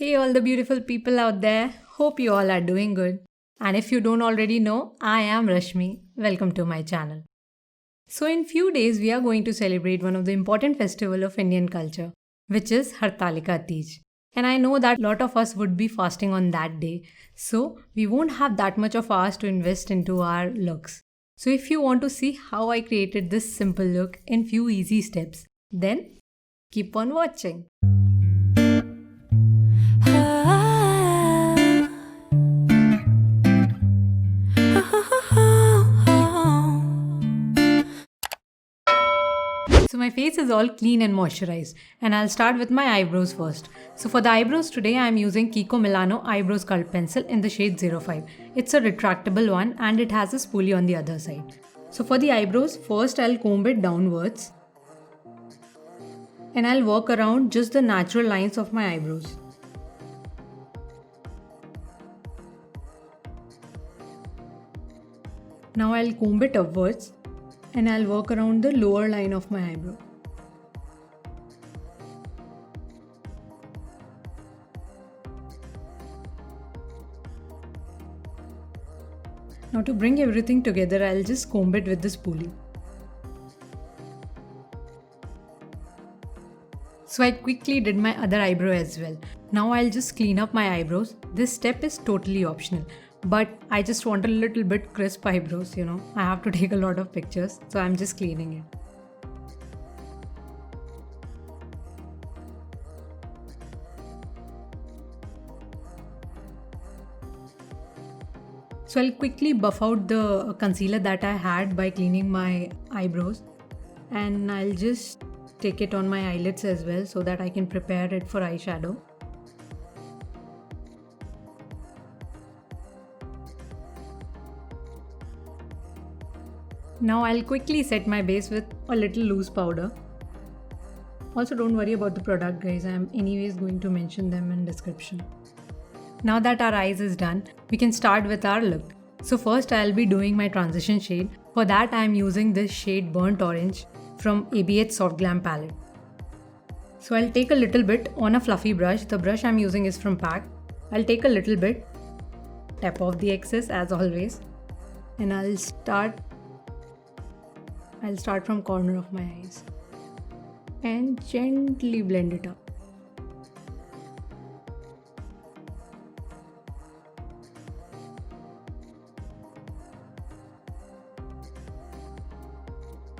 Hey, all the beautiful people out there. Hope you all are doing good. And if you don't already know, I am Rashmi. Welcome to my channel. So, in few days, we are going to celebrate one of the important festival of Indian culture, which is Hartalika Teej. And I know that a lot of us would be fasting on that day, so we won't have that much of hours to invest into our looks. So, if you want to see how I created this simple look in few easy steps, then keep on watching. So my face is all clean and moisturized, and I'll start with my eyebrows first. So for the eyebrows today I am using Kiko Milano Eyebrow Sculpt Pencil in the shade 05. It's a retractable one and it has a spoolie on the other side. So for the eyebrows, first I'll comb it downwards and I'll work around just the natural lines of my eyebrows. Now I'll comb it upwards and I'll work around the lower line of my eyebrow. Now to bring everything together, I'll just comb it with the spoolie. So I quickly did my other eyebrow as well. Now I'll just clean up my eyebrows. This step is totally optional, but I just want a little bit crisp eyebrows, I have to take a lot of pictures, so I'm just cleaning it. So I'll quickly buff out the concealer that I had by cleaning my eyebrows, and I'll just take it on my eyelids as well so that I can prepare it for eyeshadow. Now I'll quickly set my base with a little loose powder. Also, don't worry about the product, guys. I'm anyways going to mention them in description. Now that our eyes is done, we can start with our look. So first I'll be doing my transition shade. For that I'm using this shade Burnt Orange from ABH Soft Glam palette. So I'll take a little bit on a fluffy brush. The brush I'm using is from PAC. I'll take a little bit, tap off the excess as always, and I'll start from corner of my eyes and gently blend it up.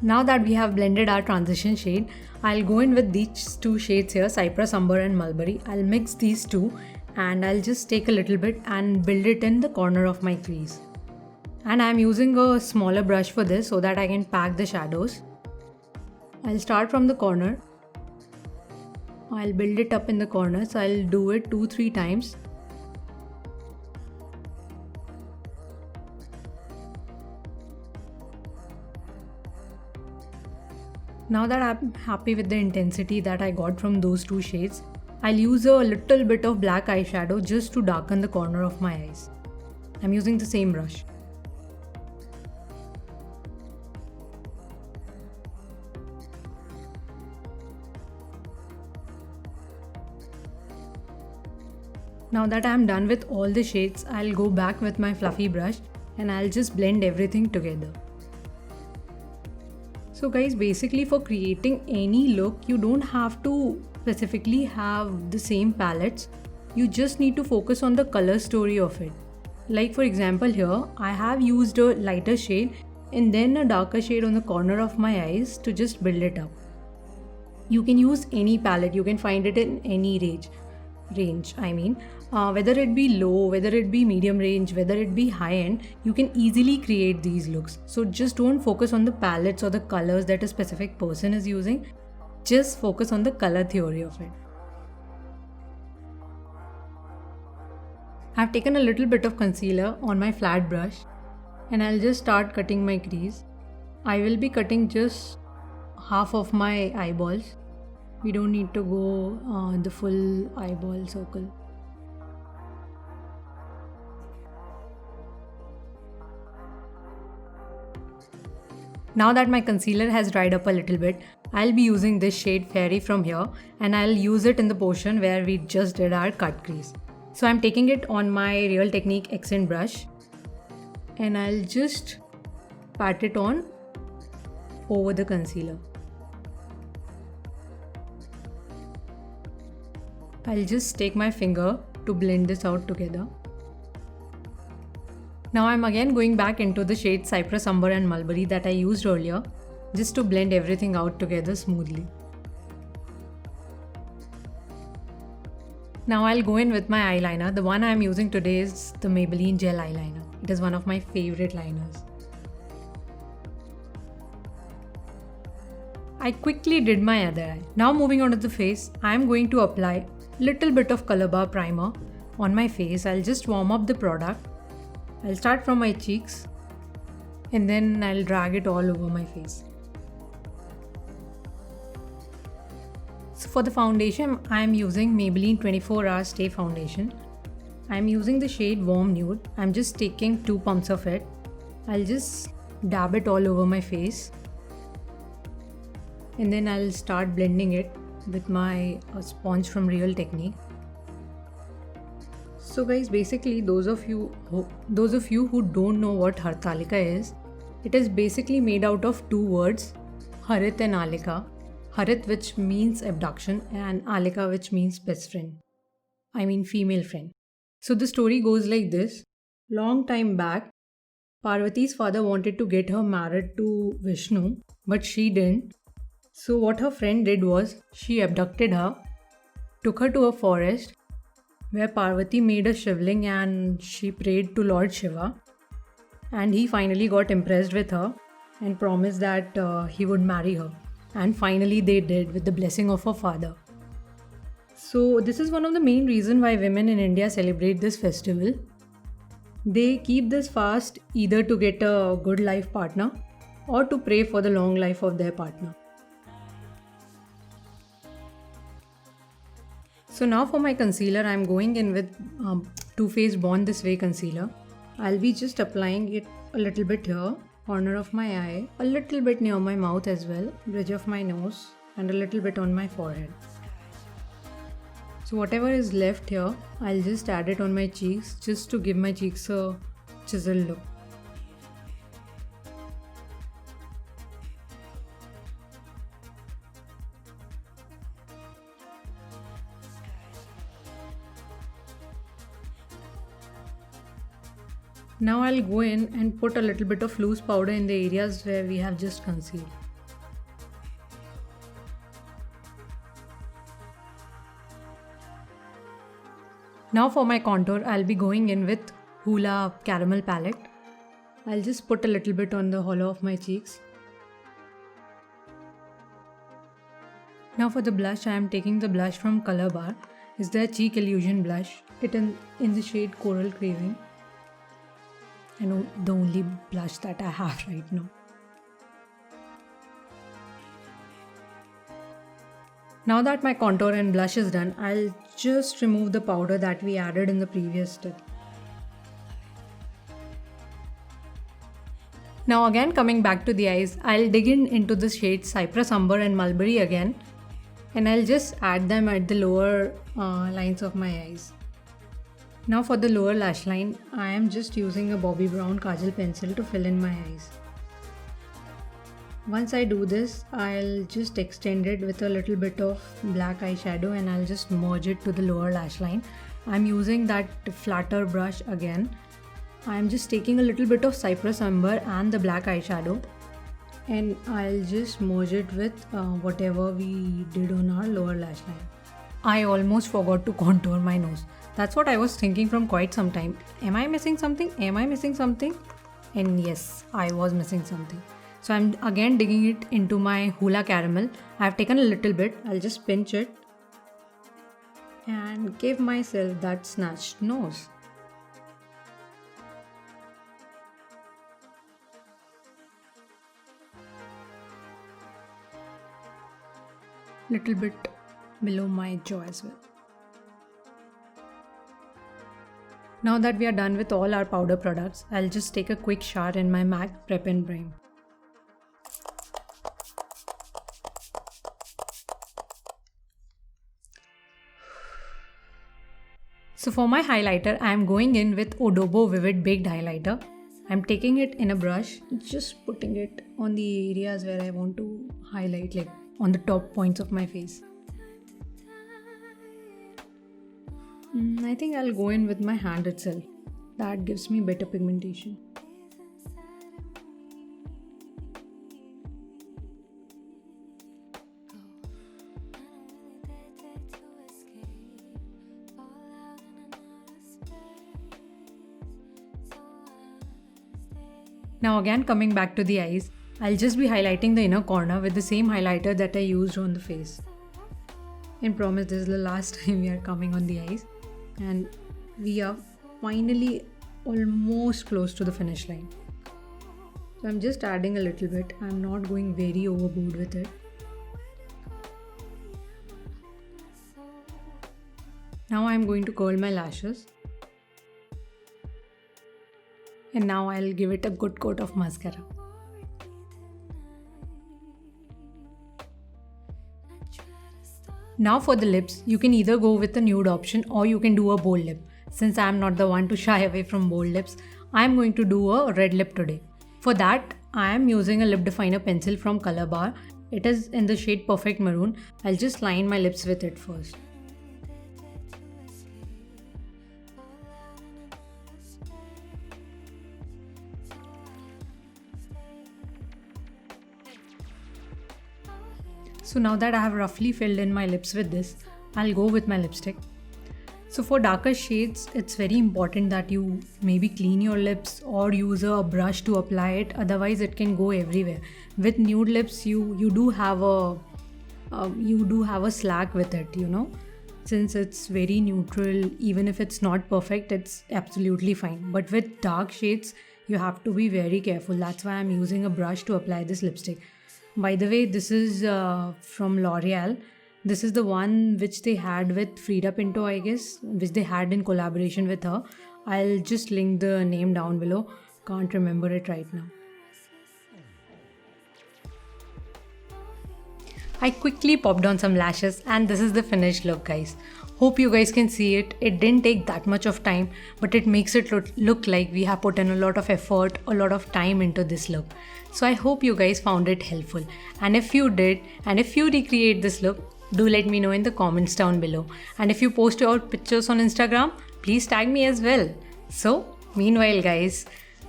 Now that we have blended our transition shade, I'll go in with these two shades here, Cypress Umber and Mulberry. I'll mix these two and I'll just take a little bit and build it in the corner of my crease. And I'm using a smaller brush for this so that I can pack the shadows. I'll start from the corner. I'll build it up in the corner, so I'll do it 2-3 times. Now that I'm happy with the intensity that I got from those two shades, I'll use a little bit of black eyeshadow just to darken the corner of my eyes. I'm using the same brush. Now that I'm done with all the shades, I'll go back with my fluffy brush and I'll just blend everything together. So guys, basically for creating any look, you don't have to specifically have the same palettes. You just need to focus on the color story of it. Like for example here, I have used a lighter shade and then a darker shade on the corner of my eyes to just build it up. You can use any palette, you can find it in any range. Whether it be low, whether it be medium range, whether it be high end, you can easily create these looks. So just don't focus on the palettes or the colors that a specific person is using. Just focus on the color theory of it. I've taken a little bit of concealer on my flat brush and I'll just start cutting my crease. I will be cutting just half of my eyeballs. We don't need to go the full eyeball circle. Now that my concealer has dried up a little bit, I'll be using this shade Fairy from here, and I'll use it in the portion where we just did our cut crease. So I'm taking it on my Real Technique accent brush, and I'll just pat it on over the concealer. I'll just take my finger to blend this out together. Now I'm again going back into the shade Cypress Umber and Mulberry that I used earlier, just to blend everything out together smoothly. Now I'll go in with my eyeliner. The one I'm using today is the Maybelline Gel Eyeliner. It is one of my favorite liners. I quickly did my other eye. Now moving on to the face, I'm going to apply little bit of Color Bar primer on my face. I'll just warm up the product. I'll start from my cheeks and then I'll drag it all over my face. So for the foundation, I'm using Maybelline 24 Hour Stay Foundation. I'm using the shade Warm Nude. I'm just taking 2 pumps of it. I'll just dab it all over my face. And then I'll start blending it with my sponge from Real Technique. So guys, basically those of you who don't know what Hartalika is, it is basically made out of 2 words, Harit and Alika. Harit, which means abduction, and Alika, which means best friend. I mean female friend. So the story goes like this. Long time back, Parvati's father wanted to get her married to Vishnu, but she didn't. So what her friend did was, she abducted her, took her to a forest where Parvati made a shivling and she prayed to Lord Shiva, and he finally got impressed with her and promised that he would marry her, and finally they did with the blessing of her father. So this is one of the main reasons why women in India celebrate this festival. They keep this fast either to get a good life partner or to pray for the long life of their partner. So now for my concealer, I'm going in with Too Faced Born This Way concealer. I'll be just applying it a little bit here, corner of my eye, a little bit near my mouth as well, bridge of my nose, and a little bit on my forehead. So whatever is left here, I'll just add it on my cheeks just to give my cheeks a chiseled look. Now I'll go in and put a little bit of loose powder in the areas where we have just concealed. Now for my contour, I'll be going in with Hoola Caramel Palette. I'll just put a little bit on the hollow of my cheeks. Now for the blush, I am taking the blush from Color Bar. It's their Cheek Illusion blush. It in the shade Coral Craving. I know the only blush that I have right now. Now that my contour and blush is done, I'll just remove the powder that we added in the previous step. Now again coming back to the eyes, I'll dig into the shades Cypress Umber and Mulberry again, and I'll just add them at the lower lines of my eyes. Now for the lower lash line, I am just using a Bobbi Brown Kajal pencil to fill in my eyes. Once I do this, I'll just extend it with a little bit of black eyeshadow and I'll just merge it to the lower lash line. I'm using that flatter brush again. I'm just taking a little bit of Cypress Umber and the black eyeshadow, and I'll just merge it with whatever we did on our lower lash line. I almost forgot to contour my nose. That's what I was thinking from quite some time. Am I missing something? Am I missing something? And yes, I was missing something. So I'm again digging it into my Hoola Caramel. I've taken a little bit. I'll just pinch it and give myself that snatched nose. Little bit below my jaw as well. Now that we are done with all our powder products, I'll just take a quick shower in my MAC Prep and Prime. So for my highlighter, I am going in with Odobo Vivid Baked Highlighter. I'm taking it in a brush, just putting it on the areas where I want to highlight, like on the top points of my face. I think I'll go in with my hand itself. That gives me better pigmentation. Now again, coming back to the eyes, I'll just be highlighting the inner corner with the same highlighter that I used on the face. And promise this is the last time we are coming on the eyes. And we are finally almost close to the finish line. So I'm just adding a little bit. I'm not going very overboard with it. Now I'm going to curl my lashes. And now I'll give it a good coat of mascara. Now for the lips, you can either go with the nude option or you can do a bold lip. Since I'm not the one to shy away from bold lips, I'm going to do a red lip today. For that, I am using a lip definer pencil from Color Bar. It is in the shade Perfect Maroon. I'll just line my lips with it first. So now that I have roughly filled in my lips with this, I'll go with my lipstick. So for darker shades, it's very important that you maybe clean your lips or use a brush to apply it. Otherwise, it can go everywhere. With nude lips, you do have a slack with it, you know. Since it's very neutral, even if it's not perfect, it's absolutely fine. But with dark shades, you have to be very careful. That's why I'm using a brush to apply this lipstick. By the way, this is from L'Oreal. This is the one which they had with Frida Pinto, I guess, which they had in collaboration with her. I'll just link the name down below. Can't remember it right now. I quickly popped on some lashes and this is the finished look, guys. Hope you guys can see it. It didn't take that much of time, but it makes it look like we have put in a lot of effort, a lot of time into this look. So I hope you guys found it helpful. And if you did, and if you recreate this look, do let me know in the comments down below. And if you post your pictures on Instagram, please tag me as well. So, meanwhile guys,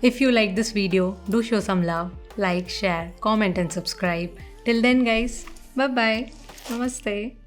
if you like this video, do show some love, like, share, comment and subscribe. Till then guys, bye bye. Namaste.